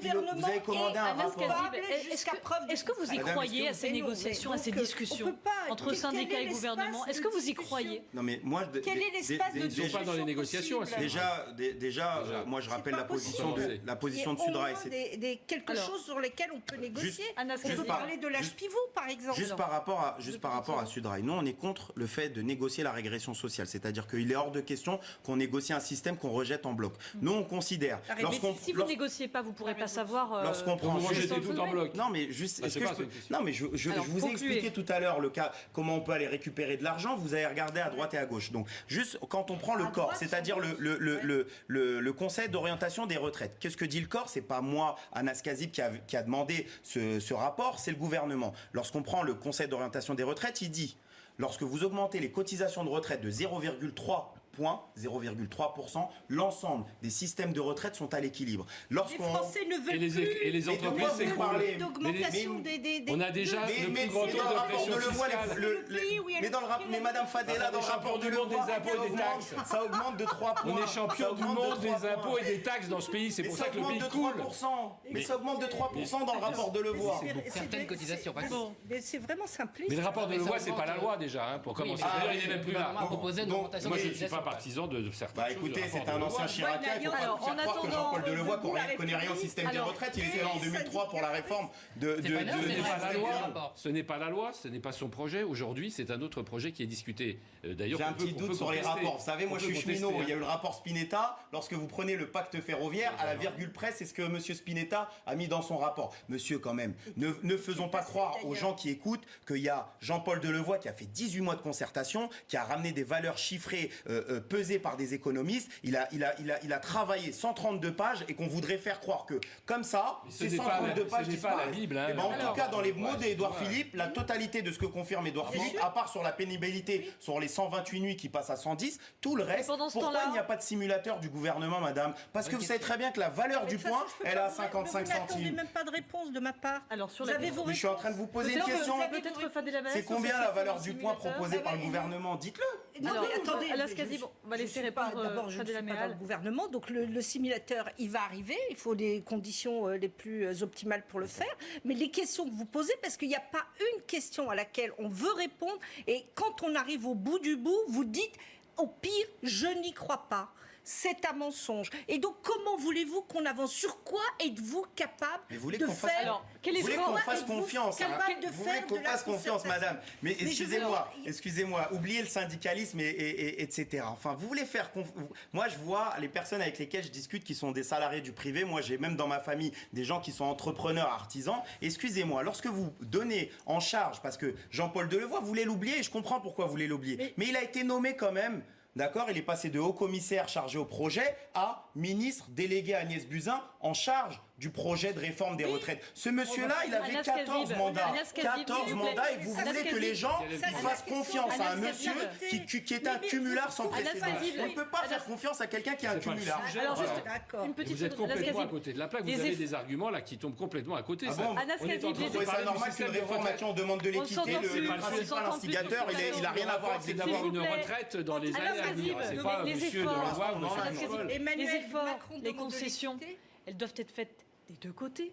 S3: commandé un rapport.
S1: Est-ce que vous y croyez à ces négociations, à ces discussions entre syndicats et gouvernement? Est-ce que vous y croyez?
S3: Non, mais moi...
S5: Quel est l'espace de discussion?
S6: Ils ne sont pas dans les négociations.
S3: Déjà, moi, je rappelle la position de Sudrail.
S5: Quelque chose sur lequel on peut négocier. On peut parler de l'âge pivot, par exemple.
S3: Juste par rapport à Sudrail. Nous, on est contre le fait de négocier la régression sociale. C'est-à-dire qu'il est hors de question qu'on négocie un système qu'on rejette en bloc. Nous, on considère...
S1: Si vous ne négociez pas, vous ne pourrez pas savoir...
S3: Lorsqu'on prend...
S6: Vous rejetez tout en bloc.
S3: Non, mais juste... Non, mais je vous ai expliqué tout à l'heure le cas, comment on peut aller récupérer de l'argent. Vous avez regardé à droite et à gauche. Donc, juste quand on prend le corps, c'est-à-dire le Conseil d'orientation des retraites. Qu'est-ce que dit le corps? C'est pas moi, Anas Kazib, qui a demandé ce rapport, c'est le gouvernement. Lorsqu'on prend le Conseil d'orientation des retraites, il dit... Lorsque vous augmentez les cotisations de retraite de 0,3%, l'ensemble des systèmes de retraite sont à l'équilibre.
S5: Les Français ne veulent plus.
S6: Et les entreprises s'écroulent.
S5: D'augmentation des...
S6: On a déjà le plus grand taux de pression fiscale.
S3: Mais Madame Fadela, dans le rapport de
S6: monde des impôts et des taxes,
S3: ça augmente de 3 points.
S6: On est champion du monde des impôts et des taxes dans ce pays. C'est pour ça que le pays coule.
S3: Mais ça augmente de 3% dans le rapport de Levoix.
S7: Certaines cotisations.
S5: Mais c'est vraiment simpliste.
S6: Mais le rapport de Levoix, c'est pas la loi déjà, pour commencer. Il n'est même plus là.
S7: Moi,
S6: je ne suis pas partisan de certaines choses.
S3: Écoutez, c'est un ancien Chiracien. Il faut pas faire croire que Jean-Paul Delevoye ne connaît rien au système des retraites. Il était là en 2003 pour la réforme de...
S6: Ce n'est pas la loi, ce n'est pas son projet. Aujourd'hui, c'est un autre projet qui est discuté. D'ailleurs,
S3: j'ai un petit doute sur les rapports. Vous savez, moi je suis cheminot. Il y a eu le rapport Spinetta. Lorsque vous prenez le pacte ferroviaire, à la virgule près, c'est ce que M. Spinetta a mis dans son rapport. Monsieur, quand même, ne faisons pas croire aux gens qui écoutent qu'il y a Jean-Paul Delevoye qui a fait 18 mois de concertation, qui a ramené des valeurs chiffrées pesées par des économistes. Il a travaillé 132 pages et qu'on voudrait faire croire que, comme ça, ces 132 pages disparaissent.
S6: La Bible, hein,
S3: en tout cas, dans les mots d'Édouard Philippe, la totalité de ce que confirme Édouard Philippe, à part sur la pénibilité, sur les 128 nuits qui passent à 110, tout le reste, pourquoi il n'y a pas de simulateur du gouvernement, madame? Parce que vous savez très bien que la valeur du point, elle est à 55 centimes.
S5: Vous n'attendez même pas de réponse de ma part.
S1: Alors, sur
S5: vous avez vos réponses.
S3: Je suis en train de vous poser une question. C'est combien la valeur du point proposée par le gouvernement? Dites-le.
S5: Non, mais attendez.
S1: Anas Kazib, on va laisser répondre
S5: d'abord, je ne suis pas dans le gouvernement, donc le simulateur, il va arriver. Il faut des conditions les plus optimales pour le faire. Mais les questions que vous posez, parce qu'il n'y a pas une question à laquelle on veut répondre, et quand on arrive au bout du bout, vous dites, au pire, je n'y crois pas. C'est un mensonge. Et donc, comment voulez-vous qu'on avance? Sur quoi êtes-vous capable de faire?
S1: Alors,
S3: vous voulez qu'on fasse confiance, vous voulez qu'on fasse confiance, madame. Mais excusez-moi, oubliez le syndicalisme, etc. Enfin, vous voulez faire moi, je vois les personnes avec lesquelles je discute qui sont des salariés du privé. Moi, j'ai même dans ma famille des gens qui sont entrepreneurs, artisans. Excusez-moi, lorsque vous donnez en charge, parce que Jean-Paul Delevoye, vous voulez l'oublier, et je comprends pourquoi vous voulez l'oublier. Mais il a été nommé quand même. D'accord, il est passé de haut-commissaire chargé au projet à ministre délégué Agnès Buzyn en charge du projet de réforme des retraites. Ce monsieur-là, il avait 14 mandats. 14 mandats et vous voulez que les gens fassent confiance à un monsieur qui est un cumulard sans précédent. On ne peut pas faire confiance à quelqu'un qui est un cumulard.
S1: Alors juste
S6: une petite... Vous êtes complètement à côté de la plaque. Vous avez des arguments là qui tombent complètement à côté.
S3: Vous trouvez ça normal qu'une réforme on demande de l'équité, le principal instigateur, il n'a rien à voir avec
S6: d'avoir une retraite dans les années à venir. C'est pas monsieur Delevoye ou monsieur
S1: les efforts, les concessions, elles doivent être faites des deux côtés.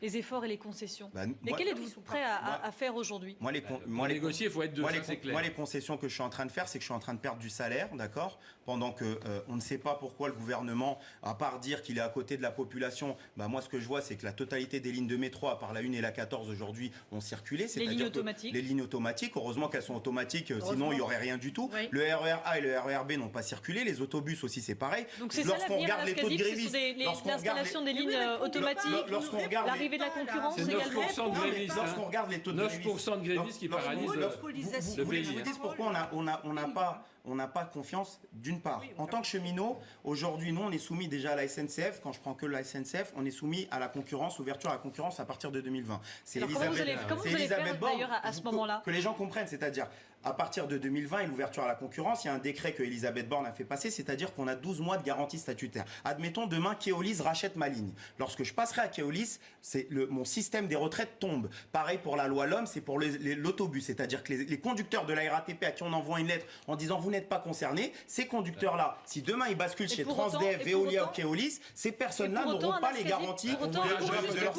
S1: les efforts et les concessions. Lesquels êtes-vous prêt à faire aujourd'hui?
S3: Moi,
S6: négocier, il faut être c'est clair.
S3: Moi, les concessions que je suis en train de faire, c'est que je suis en train de perdre du salaire, d'accord, pendant que on ne sait pas pourquoi le gouvernement, à part dire qu'il est à côté de la population, moi, ce que je vois, c'est que la totalité des lignes de métro, à part la 1 et la 14 aujourd'hui, ont circulé.
S1: Les lignes automatiques.
S3: Les lignes automatiques, heureusement qu'elles sont automatiques, sinon il n'y aurait rien du tout. Oui. Le RER A et le RER B n'ont pas circulé, les autobus aussi, c'est pareil.
S1: Donc c'est ça l'avenir à l'Ascasib, l'installation des lignes automatiques, l'arrivée de la concurrence également.
S3: Lorsqu'on regarde les taux de grévistes,
S6: 9% de grévistes qui paralysent le pays.
S3: Je vous dis pourquoi on n'a pas confiance, d'une part. En tant que cheminot, aujourd'hui, nous, on est soumis déjà à la SNCF. Quand je prends que la SNCF, on est soumis à la concurrence, ouverture à la concurrence à partir de 2020.
S1: C'est Elisabeth Borne, d'ailleurs, à ce moment-là.
S3: Que les gens comprennent, c'est-à-dire, à partir de 2020 et l'ouverture à la concurrence, il y a un décret que Elisabeth Borne a fait passer, c'est-à-dire qu'on a 12 mois de garantie statutaire. Admettons, demain, Keolis rachète ma ligne. Lorsque je passerai à Keolis, mon système des retraites tombe. Pareil pour la loi LOM, c'est pour l'autobus. C'est-à-dire que les conducteurs de la RATP à qui on envoie une lettre en disant vous n'êtes pas concernés, ces conducteurs-là, si demain ils basculent chez Transdev, Veolia ou Keolis, ces personnes-là n'auront pas les garanties
S6: de leur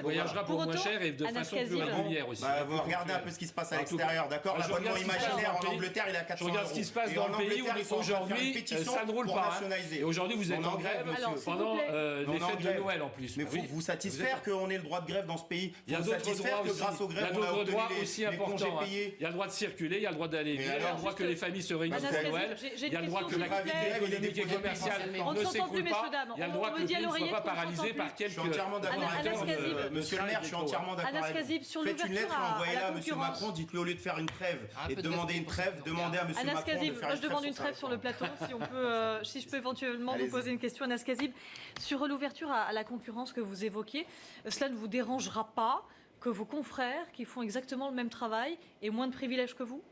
S6: voyagera pour moins cher et de façon plus régulière aussi.
S3: Vous regardez un peu ce qui se passe à l'extérieur, d'accord? L'abonnement imaginaire en Angleterre, il est à 400 €.
S6: Je regarde ce qui se passe dans le pays où aujourd'hui ça ne roule pas. Et aujourd'hui vous êtes en grève pendant les fêtes de Noël en plus.
S3: Mais faut vous satisfaire qu'on ait le droit de grève dans ce pays.
S6: Il y a d'autres droits aussi. Il y a d'autres droits aussi importants. Il y a le droit de circuler, il y a le droit d'aller. Il y a le droit que les familles se réunissent pour Noël. Il y a le droit que l'activité économique et commerciale ne s'écroule pas. Il y a le droit que le pays ne soit pas paralysé par quelques
S3: acteurs. Monsieur le maire, je suis entièrement d'accord avec vous. Faites une lettre, envoyez-la à Monsieur Macron, dites-lui au lieu de faire une trêve et de demander une trêve, demandez à Monsieur Macron de faire une trêve.
S1: Moi je demande une trêve sur le plateau, si je peux éventuellement vous poser une question, Anas Kazib. Sur l'ouverture à la concurrence que vous évoquiez, cela ne vous dérangera pas que vos confrères qui font exactement le même travail aient moins de privilèges que vous?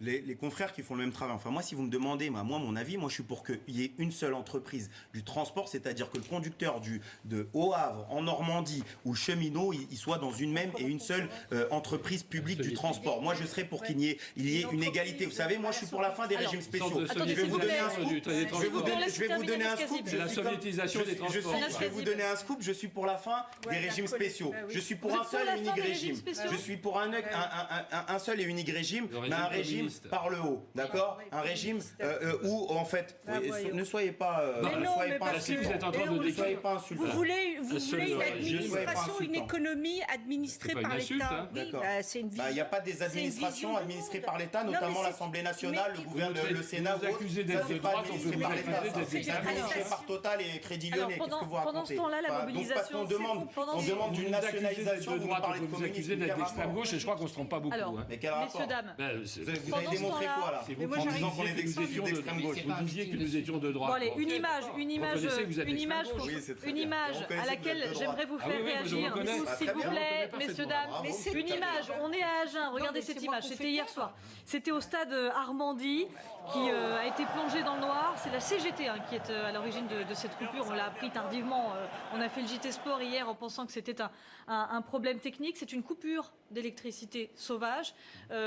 S3: Les confrères qui font le même travail. Enfin, moi, si vous me demandez, mon avis, je suis pour qu'il y ait une seule entreprise du transport, c'est-à-dire que le conducteur de Au Havre, en Normandie, ou le cheminot, il soit dans une même et une seule entreprise publique du transport. Moi, je serais pour qu'il y ait une égalité. Vous savez, moi, je suis pour la fin des régimes spéciaux.
S1: Je vais vous donner un scoop.
S3: Je vais vous donner un scoop.
S6: C'est la soviétisation des transports.
S3: Je vais vous donner un scoop. Je suis pour la fin des régimes spéciaux. Je suis pour un seul et unique régime. Je suis pour un seul et unique régime, mais un régime par le haut, d'accord? Un régime où, en fait, ne soyez pas insultants.
S5: Vous voulez une administration, une économie administrée par l'État.
S3: Il n'y a pas des administrations administrées par l'État, notamment l'Assemblée nationale, le gouvernement, le Sénat.
S6: Vous accusez d'être de droite, on peut vous accuser
S3: C'est administré par Total et Crédit Lyonnais. Qu'est-ce que vous racontez?
S1: Pendant ce temps-là, la mobilisation...
S3: On demande d'une nationalisation,
S6: vous parlez de communisme. Vous accusez d'être d'extrême gauche et je crois qu'on ne se trompe pas beaucoup.
S3: Mais quel rapport?
S1: Messieurs, dames.
S3: Vous avez démontré quoi là? En disant qu'on est d'extrême gauche.
S6: Vous disiez que nous étions de droite.
S1: Bon, allez, une image à laquelle j'aimerais vous faire réagir, s'il vous plaît, messieurs, dames. Une image, on est à Agen, regardez cette image, c'était hier soir. C'était au stade Armandie qui a été plongé dans le noir. C'est la CGT qui est à l'origine de cette coupure. On l'a appris tardivement. On a fait le JT Sport hier en pensant que c'était un problème technique. C'est une coupure d'électricité sauvage.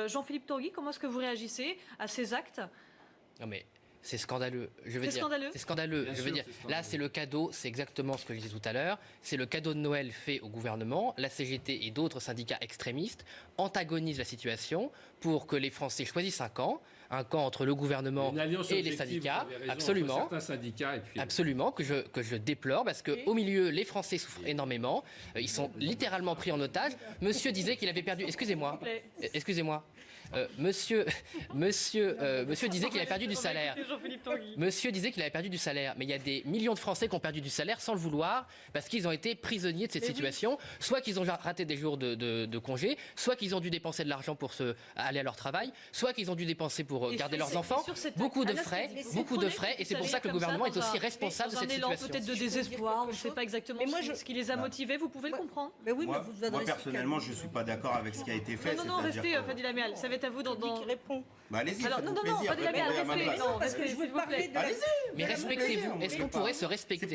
S1: Jean-Philippe Tanguy, comment est-ce que vous réagissez à ces actes?
S7: Non mais c'est scandaleux.
S1: C'est scandaleux.
S7: C'est scandaleux. Je veux dire, là c'est le cadeau, c'est exactement ce que je disais tout à l'heure. C'est le cadeau de Noël fait au gouvernement. La CGT et d'autres syndicats extrémistes antagonisent la situation pour que les Français choisissent un camp entre le gouvernement et les syndicats. Absolument. Absolument, que je déplore parce qu'au milieu, les Français souffrent énormément. Ils sont littéralement pris en otage. Monsieur disait qu'il avait perdu. Excusez-moi. Monsieur disait qu'il avait perdu du salaire. Monsieur disait qu'il avait perdu du salaire. Mais il y a des millions de Français qui ont perdu du salaire sans le vouloir parce qu'ils ont été prisonniers de cette situation. Soit qu'ils ont raté des jours de congé, soit qu'ils ont dû dépenser de l'argent pour aller à leur travail, soit qu'ils ont dû dépenser pour garder leurs enfants. Beaucoup de frais. Et c'est pour ça que le gouvernement est aussi responsable de cette situation.
S1: Peut-être de désespoir, on ne sait pas exactement ce qui les a motivés. Vous pouvez le comprendre.
S3: Moi, personnellement, je ne suis pas d'accord avec ce qui a été fait.
S1: Non, restez, Fadila Meal. Ça va être à vous dans...
S5: Qui répond.
S3: Allez-y,
S1: alors, non, pas de la respect. Non,
S5: parce que je veux parler de...
S7: Mais respectez-vous. Est-ce qu'on pourrait se respecter?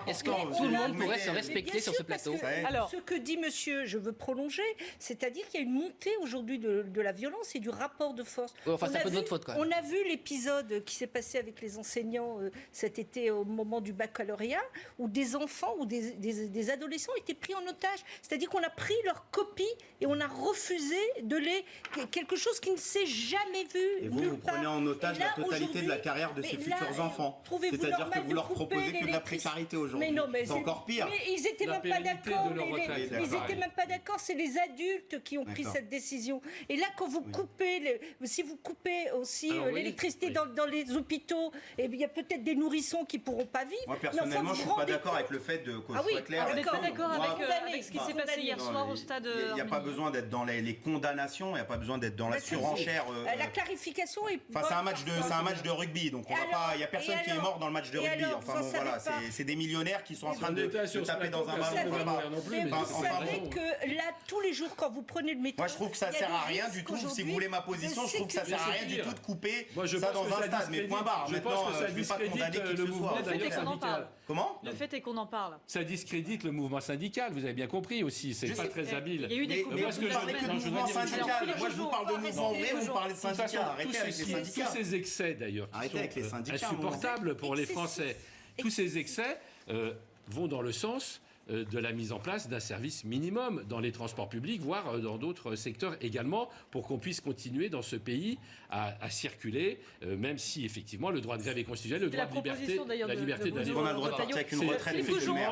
S7: Est-ce que tout le monde pourrait se respecter sur ce plateau?
S5: Alors, ce que dit monsieur, je veux prolonger, c'est-à-dire qu'il y a une montée aujourd'hui de la violence et du rapport de force.
S7: Enfin, c'est un peu de votre faute, quand même.
S5: On a vu l'épisode qui s'est passé avec les enseignants cet été au moment du baccalauréat, où des enfants ou des adolescents étaient pris en otage. C'est-à-dire qu'on a pris leurs copies et on a refusé quelque chose qui ne s'est jamais vu.
S3: Et vous prenez en otage la totalité de la carrière de ces futurs enfants. C'est-à-dire que vous leur proposez que de la précarité aujourd'hui. C'est encore pire.
S5: Mais ils n'étaient même pas d'accord. Ils n'étaient même pas d'accord. C'est les adultes qui ont pris cette décision. Et là, quand vous coupez, si vous coupez aussi l'électricité dans les hôpitaux, il y a peut-être des nourrissons qui ne pourront pas vivre.
S3: Moi, personnellement, je ne suis pas d'accord avec le fait qu'on soit clair.
S1: Vous n'êtes pas d'accord avec ce qui s'est passé hier soir au stade?
S3: Il n'y a pas besoin d'être dans les condamnations, il n'y a pas besoin d'être dans la surenchère.
S5: La clarification est...
S3: Enfin, c'est un match de rugby, donc il n'y a personne qui est mort dans le match de rugby. Enfin bon, voilà, c'est des millionnaires qui sont en train de taper dans un ballon.
S5: Vous savez que là, tous les jours, quand vous prenez le métro...
S3: Moi, je trouve que ça sert à rien du tout. Si vous voulez ma position, je trouve que ça sert à rien du tout de couper ça dans un stade. Mais point barre. Maintenant, je ne vais pas condamner qui que ce soit.
S1: Le fait est qu'on en parle.
S3: Comment ?
S1: Le fait est qu'on en parle.
S6: Ça discrédite le mouvement syndical, vous avez bien compris aussi. C'est pas très habile.
S1: Il y a eu des
S3: mais vous parlez que de mouvement syndical. Moi, je vous parle de mouvement vrai, vous parlez de syndicats. Arrêtez avec les syndicats.
S6: Tous ces excès, d'ailleurs, qui sont insupportables pour les Français, tous ces excès vont dans le sens de la mise en place d'un service minimum dans les transports publics, voire dans d'autres secteurs également, pour qu'on puisse continuer dans ce pays à circuler, même si effectivement le droit de grève est constitutionnel, le droit de liberté, la liberté d'aller.
S3: On a le droit de partir avec une retraite.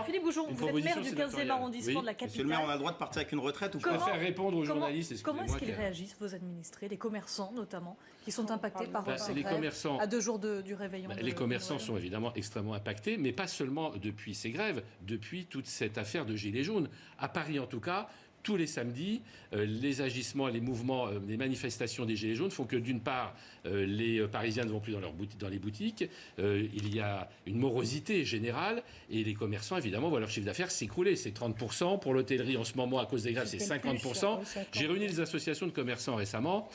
S1: Philippe Goujon, vous êtes maire du 15e arrondissement de la capitale.
S3: Monsieur le maire, on a le droit de partir avec une retraite ou
S6: pas? Je préfère répondre aux journalistes.
S1: Comment est-ce qu'ils réagissent, vos administrés, les commerçants notamment, qui sont impactés par
S6: les commerçants
S1: à 2 jours du réveillon?
S6: Les commerçants sont évidemment extrêmement impactés, mais pas seulement depuis ces grèves, depuis toute cette affaire de Gilets jaunes. À Paris, en tout cas, tous les samedis, les agissements, les mouvements, les manifestations des Gilets jaunes font que, d'une part, les Parisiens ne vont plus dans les boutiques, il y a une morosité générale, et les commerçants, évidemment, voient leur chiffre d'affaires s'écrouler. C'est 30%. Pour l'hôtellerie, en ce moment, à cause des grèves, c'est 50%. J'ai réuni les associations de commerçants récemment.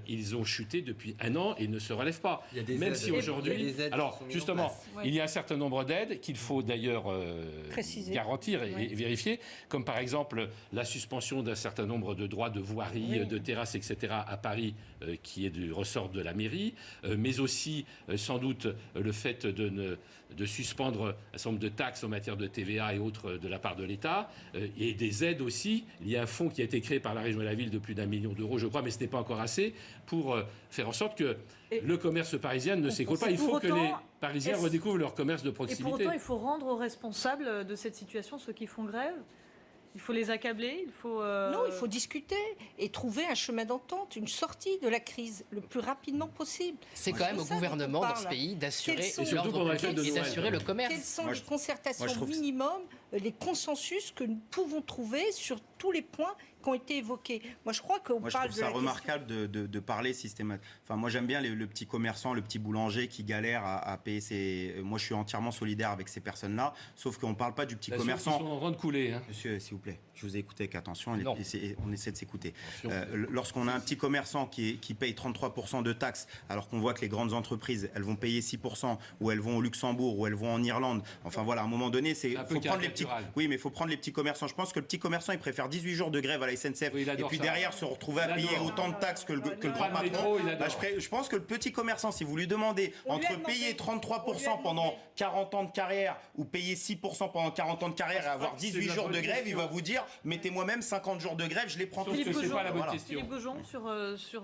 S6: Ils ont chuté depuis 1 an et ne se relèvent pas. Même si aujourd'hui... Alors, justement, il y a un certain nombre d'aides qu'il faut d'ailleurs garantir et vérifier, comme par exemple la suspension d'un certain nombre de droits de voirie, de terrasses, etc. à Paris, qui est du ressort de la mairie, mais aussi sans doute le fait de suspendre un certain nombre de taxes en matière de TVA et autres de la part de l'État, et des aides aussi. Il y a un fonds qui a été créé par la région et la ville de plus d'1 million d'euros, je crois, mais ce n'est pas encore assez pour faire en sorte que le commerce parisien ne s'écroule pas. Il faut que les Parisiens redécouvrent leur commerce de proximité.
S1: Et pour autant, il faut rendre aux responsables de cette situation ceux qui font grève. Il faut les accabler, il faut...
S5: Non, il faut discuter et trouver un chemin d'entente, une sortie de la crise le plus rapidement possible.
S7: C'est quand même au gouvernement dans ce pays d'assurer l'ordre public et d'assurer le commerce.
S5: Quelles sont les concertations minimum, les consensus que nous pouvons trouver sur tous les points qui ont été évoqués? Moi, je crois qu'on parle de
S3: ça remarquable de parler systématiquement. Enfin, moi, j'aime bien le petit commerçant, le petit boulanger qui galère à payer ses... Moi, je suis entièrement solidaire avec ces personnes-là, sauf qu'on ne parle pas du petit commerçant.
S6: Ils sont en train de couler. Hein.
S3: Monsieur, s'il vous plaît, je vous ai écouté avec attention, on essaie de s'écouter. Lorsqu'on a un petit commerçant qui paye 33% de taxes, alors qu'on voit que les grandes entreprises, elles vont payer 6%, ou elles vont au Luxembourg, ou elles vont en Irlande. Enfin, voilà, à un moment donné, il faut prendre les petits... Oui, mais il faut prendre les petits commerçants. Je pense que le petit commerçant, il préfère 18 jours de grève à la SNCF, et puis derrière se retrouver à payer autant de taxes que le grand patron. Je pense que le petit commerçant, si vous lui demandez entre payer 33% pendant 40 ans de carrière ou payer 6% pendant 40 ans de carrière et avoir 18 jours de grève, il va vous dire mettez-moi même 50 jours de grève, je les prends tous.
S6: C'est pas la bonne question.
S1: Philippe Goujon,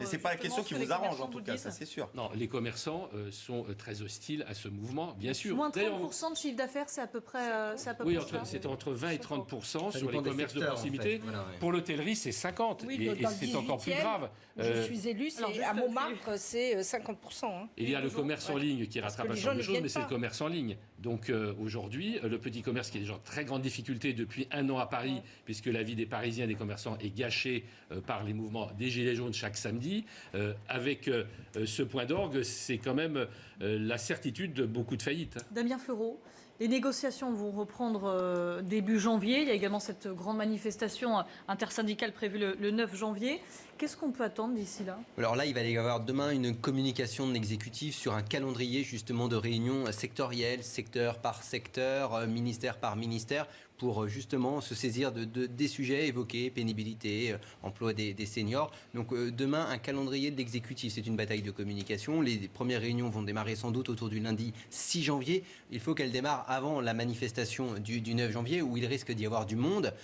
S3: et c'est pas la question qui vous arrange en tout cas, ça c'est sûr.
S6: Non, les commerçants sont très hostiles à ce mouvement, bien sûr.
S1: Moins 30% de chiffre d'affaires, c'est à peu près
S6: oui, c'est entre 20 et 30% sur les commerces de proximité. Pour l'hôtellerie, c'est 50%. Et c'est encore plus grave.
S5: Je suis élu, à Montmartre, c'est 50%.
S6: Il y a le commerce en ligne qui rattrape un certain nombre de choses, mais c'est le commerce en ligne. Donc aujourd'hui, le petit commerce qui est déjà en très grande difficulté depuis 1 an à Paris, puisque la vie des Parisiens, des commerçants est gâchée par les mouvements des Gilets jaunes chaque samedi. Avec ce point d'orgue, c'est quand même la certitude de beaucoup de faillites.
S1: Damien Fleureau, les négociations vont reprendre début janvier. Il y a également cette grande manifestation intersyndicale prévue le 9 janvier. Qu'est-ce qu'on peut attendre d'ici là?
S4: Alors là, il va y avoir demain une communication de l'exécutif sur un calendrier justement de réunions sectorielles, secteur par secteur, ministère par ministère, pour justement se saisir des sujets évoqués, pénibilité, emploi des seniors. Donc demain, un calendrier de l'exécutif, c'est une bataille de communication. Les premières réunions vont démarrer sans doute autour du lundi 6 janvier. Il faut qu'elles démarrent avant la manifestation du 9 janvier, où il risque d'y avoir du monde.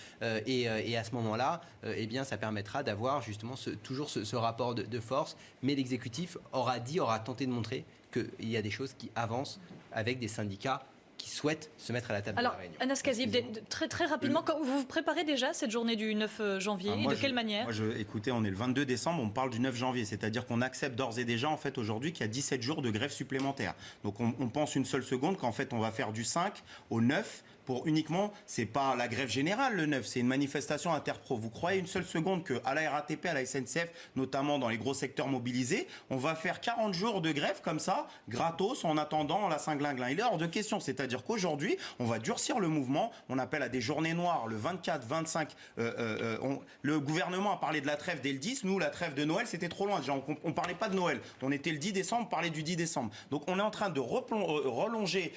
S4: Et à ce moment-là, eh bien, ça permettra d'avoir justement toujours ce rapport de force. Mais l'exécutif aura tenté de montrer qu'il y a des choses qui avancent avec des syndicats qui souhaitent se mettre à la table de la réunion.
S1: Anas Kazib, très rapidement, quand vous préparez déjà cette journée du 9 janvier, de quelle manière?
S3: Écoutez, on est le 22 décembre, on parle du 9 janvier, c'est-à-dire qu'on accepte d'ores et déjà en fait aujourd'hui qu'il y a 17 jours de grève supplémentaire. Donc on pense une seule seconde qu'en fait on va faire du 5 au 9 pour uniquement, c'est pas la grève générale le 9, c'est une manifestation interpro. Vous croyez une seule seconde qu'à la RATP, à la SNCF, notamment dans les gros secteurs mobilisés, on va faire 40 jours de grève comme ça, gratos, en attendant la Saint-Glinglin? Il est hors de question, c'est-à-dire qu'aujourd'hui, on va durcir le mouvement, on appelle à des journées noires le 24, 25, le gouvernement a parlé de la trêve dès le 10, nous la trêve de Noël c'était trop loin, déjà on parlait pas de Noël, on était le 10 décembre, on parlait du 10 décembre. Donc on est en train de rallonger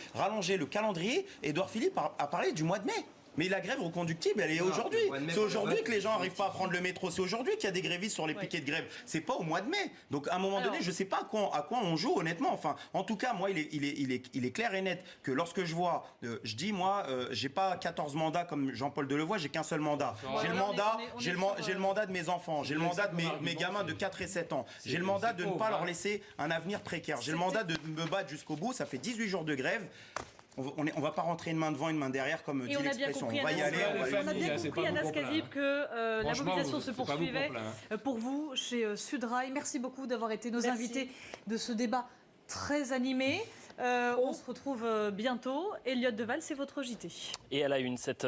S3: le calendrier. Édouard Philippe a parlé du mois de mai. Mais la grève reconductible, elle est aujourd'hui. C'est aujourd'hui que les gens n'arrivent pas à prendre le métro. C'est aujourd'hui qu'il y a des grévistes sur les piquets de grève. C'est pas au mois de mai. Donc à un moment donné, je ne sais pas à quoi on joue honnêtement. Enfin, en tout cas, moi, il est clair et net que lorsque je vois, je dis moi, j'ai pas 14 mandats comme Jean-Paul Delevoye, j'ai qu'un seul mandat. J'ai le mandat de mes enfants, j'ai le mandat de mes gamins de 4 et 7 ans. J'ai le mandat de ne pas leur laisser un avenir précaire. J'ai le mandat de me battre jusqu'au bout. Ça fait 18 jours de grève. On ne va pas rentrer une main devant, une main derrière, comme dit l'expression. On va y aller.
S1: On a bien compris, Anas Kazib, que la mobilisation se poursuivait pour vous chez Sudrail. Merci beaucoup d'avoir été nos invités de ce débat très animé. On se retrouve bientôt. Elliott Deval, c'est votre JT.
S8: Et elle a une cette